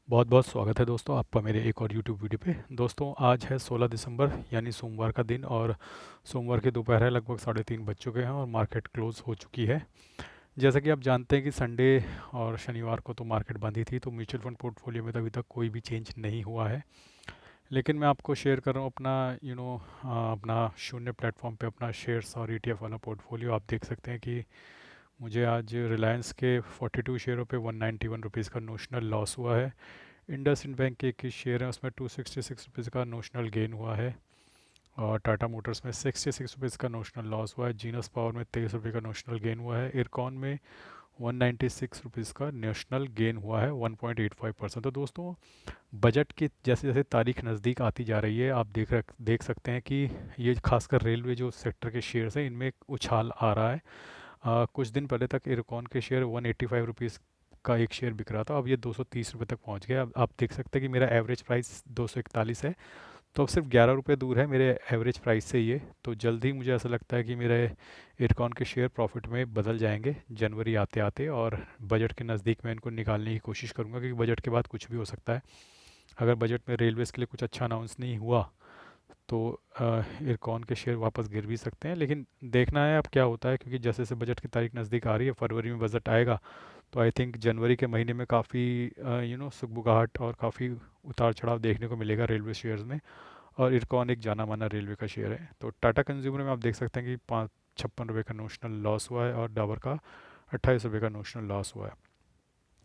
बहुत बहुत स्वागत है दोस्तों आपका मेरे एक और यूट्यूब वीडियो पे। दोस्तों आज है 16 दिसंबर यानी सोमवार का दिन और सोमवार की दोपहर है, लगभग 3:30 बज चुके हैं और मार्केट क्लोज़ हो चुकी है। जैसा कि आप जानते हैं कि संडे और शनिवार को तो मार्केट बंद ही थी, तो म्यूचुअल फंड पोर्टफोलियो में तो अभी तक कोई भी चेंज नहीं हुआ है। लेकिन मैं आपको शेयर कर रहा हूँ अपना अपना शून्य प्लेटफॉर्म पे अपना शेयर्स और ईटीएफ वाला पोर्टफोलियो। आप देख सकते हैं कि मुझे आज रिलायंस के 42 शेयरों पे 191 रुपीज़ का नोशनल लॉस हुआ है। इंडसइंड बैंक के 21 शेयर हैं, उसमें 266 रुपीज़ का नोशनल गेन हुआ है। और टाटा मोटर्स में 66 रुपीज़ का नोशनल लॉस हुआ है। जीनस पावर में 23 रुपये का नोशनल गेन हुआ है। इरकॉन में 196 रुपीज़ का नोशनल गेन हुआ है, 1.85%। तो दोस्तों, बजट की जैसे जैसे तारीख नज़दीक आती जा रही है, आप देख सकते हैं कि ये खासकर रेलवे जो सेक्टर के शेयर्स हैं इनमें एक उछाल आ रहा है। कुछ दिन पहले तक इरकॉन के शेयर 185 रुपीज़ का एक शेयर बिक रहा था, अब ये 230 रुपये तक पहुंच गया। अब आप देख सकते हैं कि मेरा एवरेज प्राइस 241 है, तो अब सिर्फ 11 रुपये दूर है मेरे एवरेज प्राइस से ये। तो जल्द ही मुझे ऐसा लगता है कि मेरे इरकॉन के शेयर प्रॉफिट में बदल जाएंगे जनवरी आते आते, और बजट के नज़दीक मैं इनको निकालने की कोशिश करूंगा, क्योंकि बजट के बाद कुछ भी हो सकता है। अगर बजट में रेलवेज़ के लिए कुछ अच्छा अनाउंस नहीं हुआ तो इरकॉन के शेयर वापस गिर भी सकते हैं। लेकिन देखना है अब क्या होता है, क्योंकि जैसे जैसे बजट की तारीख नज़दीक आ रही है, फरवरी में बजट आएगा, तो आई थिंक जनवरी के महीने में काफ़ी सुगबुगाहट और काफ़ी उतार चढ़ाव देखने को मिलेगा रेलवे शेयर्स में। और इरकॉन एक जाना माना रेलवे का शेयर है। तो टाटा कंज्यूमर में आप देख सकते हैं कि 556 रुपये का नोशनल लॉस हुआ है और डाबर का 28 रुपये का नोशनल लॉस हुआ है।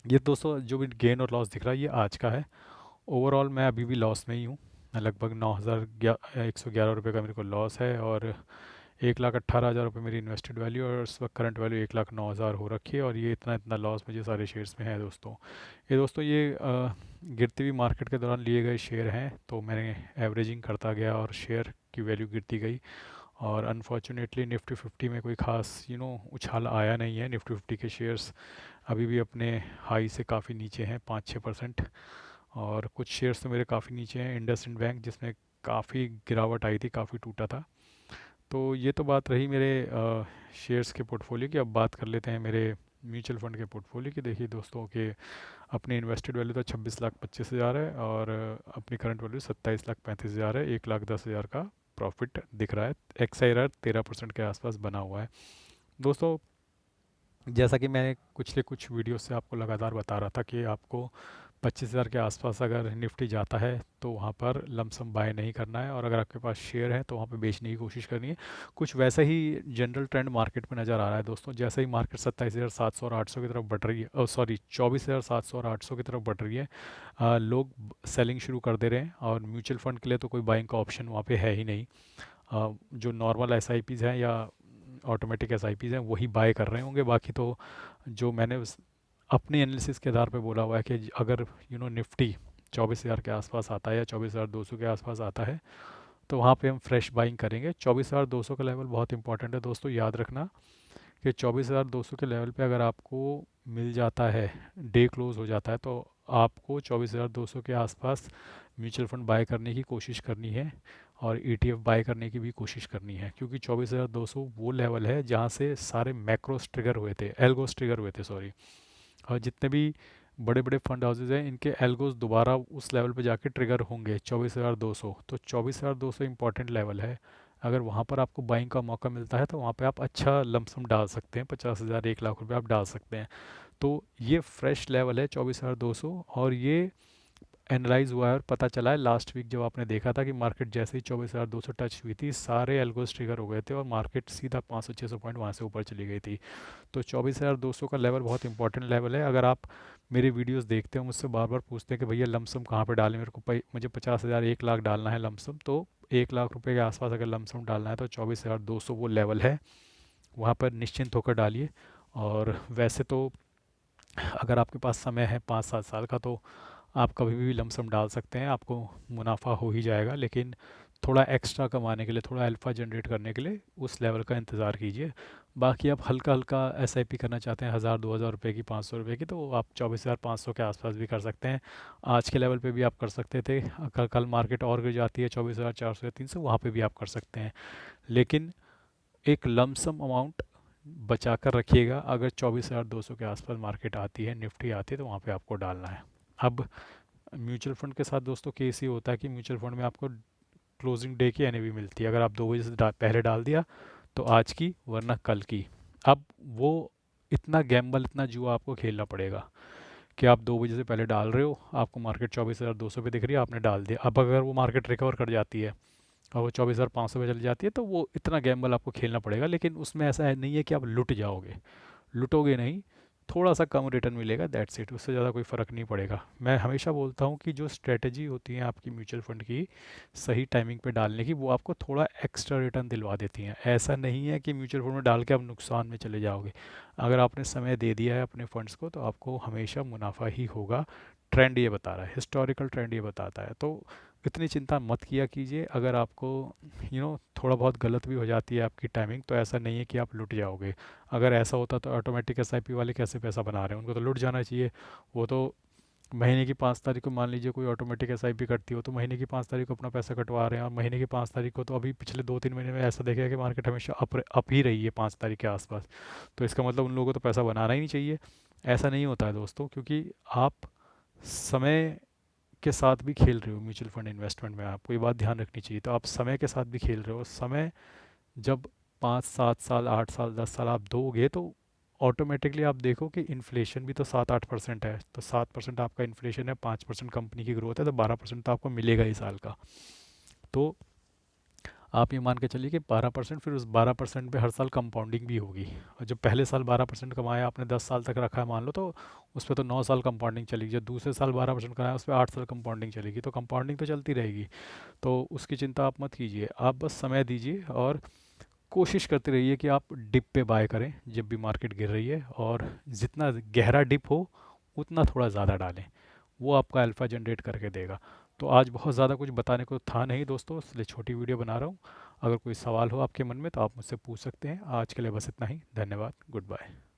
ये दोस्तों जो भी गेन और लॉस दिख रहा है ये आज का है। ओवरऑल मैं अभी भी लॉस में ही हूँ। लगभग 9,111 रुपये का मेरे को लॉस है, और 1,18,000 रुपये मेरी इन्वेस्टेड वैल्यू, और इस वक्त करंट वैल्यू 1,09,000 हो रखी है। और ये इतना इतना लॉस मुझे सारे शेयर्स में है दोस्तों। ये गिरती हुई मार्केट के दौरान लिए गए शेयर हैं, तो मैंने एवरेजिंग करता गया और शेयर की वैल्यू गिरती गई। और अनफॉर्चुनेटली निफ्टी 50 में कोई खास उछाल आया नहीं है। निफ्टी 50 के शेयर्स अभी भी अपने हाई से काफ़ी नीचे हैं, 5-6%। और कुछ शेयर्स तो मेरे काफ़ी नीचे हैं, इंडसइंड बैंक जिसमें काफ़ी गिरावट आई थी, काफ़ी टूटा था। तो ये तो बात रही मेरे शेयर्स के पोर्टफोलियो की। अब बात कर लेते हैं मेरे म्यूचुअल फंड के पोर्टफोलियो की। देखिए दोस्तों कि अपनी इन्वेस्टेड वैल्यू तो 26,25,000 है, और अपनी करंट वैल्यू 27,35,000 है। 1,10,000 का प्रॉफिट दिख रहा है। एक्सआईआर 13% के आसपास बना हुआ है दोस्तों। जैसा कि मैंने पिछले कुछ वीडियो से आपको लगातार बता रहा था कि आपको 25,000 के आसपास अगर निफ्टी जाता है तो वहाँ पर लमसम बाय नहीं करना है, और अगर आपके पास शेयर है तो वहाँ पे बेचने की कोशिश करनी है। कुछ वैसा ही जनरल ट्रेंड मार्केट में नज़र आ रहा है दोस्तों। जैसे ही मार्केट 27,700 और 800 की तरफ बढ़ रही है, सॉरी 24,700 और 800 की तरफ बढ़ रही है, लोग सेलिंग शुरू कर दे रहे हैं। और म्यूचुअल फंड के लिए तो कोई बाइंग का ऑप्शन वहाँ पे है ही नहीं। जो नॉर्मल एसआईपीज़ हैं या ऑटोमेटिक एसआईपीज़ हैं वही बाय कर रहे होंगे। बाकी तो जो मैंने अपनी एनालिसिस के आधार पे बोला हुआ है कि अगर निफ्टी 24,000 के आसपास आता है या 24,200 के आसपास आता है, तो वहाँ पे हम फ्रेश बाइंग करेंगे। 24,200 का लेवल बहुत इंपॉर्टेंट है दोस्तों, याद रखना कि 24,200 के लेवल पे अगर आपको मिल जाता है, डे क्लोज हो जाता है, तो आपको 24,200 के आसपास म्यूचुअल फंड बाय करने की कोशिश करनी है, और ईटीएफ बाय करने की भी कोशिश करनी है। क्योंकि 24,200 वो लेवल है जहाँ से सारे मैक्रोस ट्रिगर हुए थे, एल्गोस ट्रिगर हुए थे, सॉरी। और जितने भी बड़े बड़े फंड हाउसेज हैं इनके एल्गोस दोबारा उस लेवल पे जाके ट्रिगर होंगे 24,200। तो 24,200 इंपॉर्टेंट लेवल है। अगर वहाँ पर आपको बाइंग का मौका मिलता है तो वहाँ पे आप अच्छा लमसम डाल सकते हैं, 50,000 1 लाख रुपए आप डाल सकते हैं। तो ये फ्रेश लेवल है 24,200, और ये एनालाइज हुआ है और पता चला है लास्ट वीक जब आपने देखा था कि मार्केट जैसे ही 24,200 टच हुई थी, सारे एल्गोस ट्रिगर हो गए थे और मार्केट सीधा 500-600 पॉइंट वहाँ से ऊपर चली गई थी। तो 24,200 का लेवल बहुत इंपॉर्टेंट लेवल है। अगर आप मेरे वीडियोस देखते हो, मुझसे बार बार पूछते हैं कि भैया लमसम कहाँ पे डालें, मेरे को मुझे 50,000 1 लाख डालना है लमसम, तो 1 लाख रुपए के आसपास अगर लमसम डालना है तो 24,200 वो लेवल है, वहाँ पर निश्चिंत होकर डालिए। और वैसे तो अगर आपके पास समय है 5-7 साल का, तो आप कभी भी लमसम डाल सकते हैं, आपको मुनाफा हो ही जाएगा। लेकिन थोड़ा एक्स्ट्रा कमाने के लिए, थोड़ा अल्फ़ा जनरेट करने के लिए उस लेवल का इंतज़ार कीजिए। बाकी आप हल्का हल्का एसआईपी करना चाहते हैं 1,000-2,000 रुपये की, 500 रुपये की, तो आप 24,500 के आसपास भी कर सकते हैं। आज के लेवल पे भी आप कर सकते थे। अगर कल मार्केट और गिर जाती है 24,400 या 300, वहाँ पे भी आप कर सकते हैं। लेकिन एक लमसम अमाउंट बचा कर रखिएगा। अगर 24,200 के आसपास मार्केट आती है, निफ्टी आती है, तो वहाँ पे आपको डालना है। अब म्यूचुअल फंड के साथ दोस्तों केस ये होता है कि म्यूचुअल फंड में आपको क्लोजिंग डे की एनएवी मिलती है। अगर आप 2 बजे से पहले डाल दिया तो आज की, वरना कल की। अब वो इतना गैम्बल, इतना जुआ आपको खेलना पड़ेगा कि आप 2 बजे से पहले डाल रहे हो, आपको मार्केट 24,200 पे दिख रही है, आपने डाल दिया। अब अगर वो मार्केट रिकवर कर जाती है और वो 24,500 पे चली जाती है, तो वो इतना गैम्बल आपको खेलना पड़ेगा। लेकिन उसमें ऐसा है नहीं है कि आप लुट जाओगे, लुटोगे नहीं, थोड़ा सा कम रिटर्न मिलेगा, दैट्स इट। उससे ज़्यादा कोई फ़र्क नहीं पड़ेगा। मैं हमेशा बोलता हूँ कि जो स्ट्रेटजी होती है आपकी म्यूचुअल फंड की सही टाइमिंग पे डालने की, वो आपको थोड़ा एक्स्ट्रा रिटर्न दिलवा देती हैं। ऐसा नहीं है कि म्यूचुअल फंड में डाल के आप नुकसान में चले जाओगे। अगर आपने समय दे दिया है अपने फंड्स को, तो आपको हमेशा मुनाफा ही होगा। ट्रेंड ये बता रहा है, हिस्टोरिकल ट्रेंड ये बताता है। तो इतनी चिंता मत किया कीजिए। अगर आपको थोड़ा बहुत गलत भी हो जाती है आपकी टाइमिंग, तो ऐसा नहीं है कि आप लुट जाओगे। अगर ऐसा होता तो ऑटोमेटिक एसआईपी वाले कैसे पैसा बना रहे हैं, उनको तो लुट जाना चाहिए। वो तो महीने की 5 तारीख को मान लीजिए कोई ऑटोमेटिक एसआईपी करती हो, तो महीने की 5 तारीख को अपना पैसा कटवा रहे हैं। और महीने की 5 तारीख को, तो अभी पिछले 2-3 महीने में ऐसा देखा है कि मार्केट हमेशा अप ही रही है 5 तारीख के आसपास। तो इसका मतलब उन लोगों को तो पैसा बनाना ही नहीं चाहिए। ऐसा नहीं होता है दोस्तों, क्योंकि आप समय के साथ भी खेल रहे हो। म्यूचुअल फंड इन्वेस्टमेंट में आपको ये बात ध्यान रखनी चाहिए। तो आप समय के साथ भी खेल रहे हो। समय जब 5-7 साल, 8 साल, 10 साल आप दोगे, तो ऑटोमेटिकली आप देखो कि इन्फ्लेशन भी तो 7-8% है। तो 7% आपका इन्फ्लेशन है, 5% कंपनी की ग्रोथ है, तो 12% तो आपको मिलेगा ही साल का। तो आप ये मान के चलिए कि 12%, फिर उस 12% पे हर साल कंपाउंडिंग भी होगी। और जब पहले साल 12% कमाया आपने, 10 साल तक रखा है मान लो, तो उस पर तो 9 साल कंपाउंडिंग चलेगी। जब दूसरे साल 12% कराया, उस पर 8 साल कंपाउंडिंग चलेगी। तो कंपाउंडिंग तो चलती रहेगी। तो उसकी चिंता आप मत कीजिए, आप बस समय दीजिए और कोशिश करते रहिए कि आप डिप पे बाय करें जब भी मार्केट गिर रही है। और जितना गहरा डिप हो उतना थोड़ा ज़्यादा डालें, वो आपका अल्फ़ा जनरेट करके देगा। तो आज बहुत ज़्यादा कुछ बताने को था नहीं दोस्तों, इसलिए छोटी वीडियो बना रहा हूँ। अगर कोई सवाल हो आपके मन में तो आप मुझसे पूछ सकते हैं। आज के लिए बस इतना ही। धन्यवाद। Good bye.